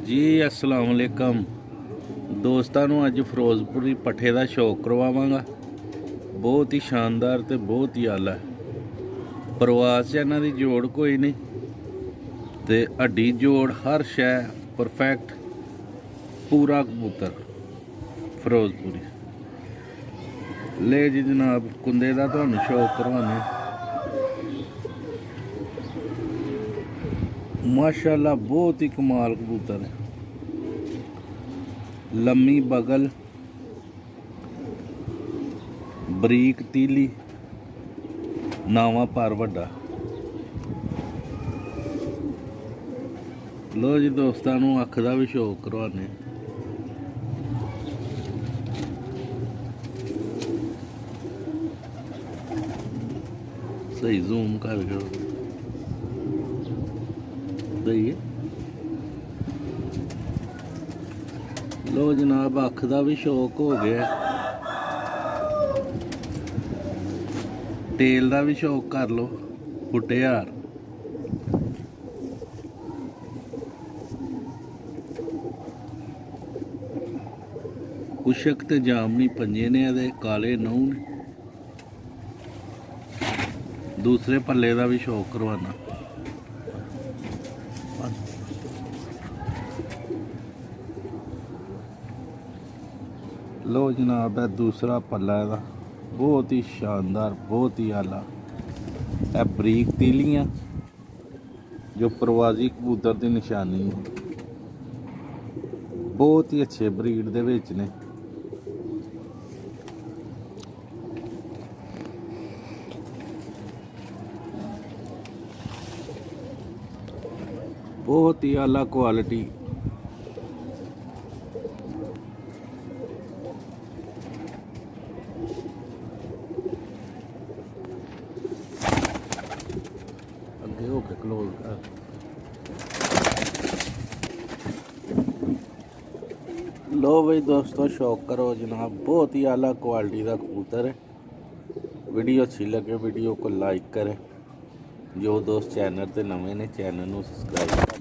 जी अस्सलाम वालेकुम दोस्तों ਨੂੰ ਅੱਜ ਫਿਰੋਜ਼ਪੁਰੀ ਪੱਠੇ ਦਾ ਸ਼ੌਕ ਕਰਵਾਵਾਂਗਾ। बहुत ही शानदार ਤੇ बहुत ही ਆਲਾ ਪ੍ਰਵਾਸ ਇਹਨਾਂ ਦੀ ਜੋੜ ਕੋਈ ਨਹੀਂ ਤੇ ਹੱਡੀ ਜੋੜ ਹਰ ਸ਼ੈ परफेक्ट पूरा कबूतर फिरोजपुरी ले जी जनाब कुंदे का तुहानू शौक करवाने माशाल्लाह बहुत ही कमाल कबूतर है। लम्मी बगल बरीक तीली नावा पर वड्डा। लो जी दोस्तों अख का भी शौक करवाने सही जूम कर सही है। लो जनाब अख का भी शौक हो गया, टेल का भी शौक कर लो। फुटेहार कुशक ते जामनी पंजे ने दे काले नहू ने। दूसरे पल्ले का भी शौक करवाना। लो जनाब है दूसरा पल्ला है, बहुत ही शानदार बहुत ही आला है। बरीक तीलियां जो प्रवासी कबूतर की निशानी है, बहुत ही अच्छे ब्रीड दे विच ने। बहुत ही आला क्वालिटी। अगे होके क्लोज कर। लो भाई दोस्तों शौक करो जनाब, बहुत ही आला क्वालिटी का कबूतर है। वीडियो अच्छी लगे वीडियो को लाइक करें। जो दोस्त चैनल पे नवे ने चैनल को सब्सक्राइब करें।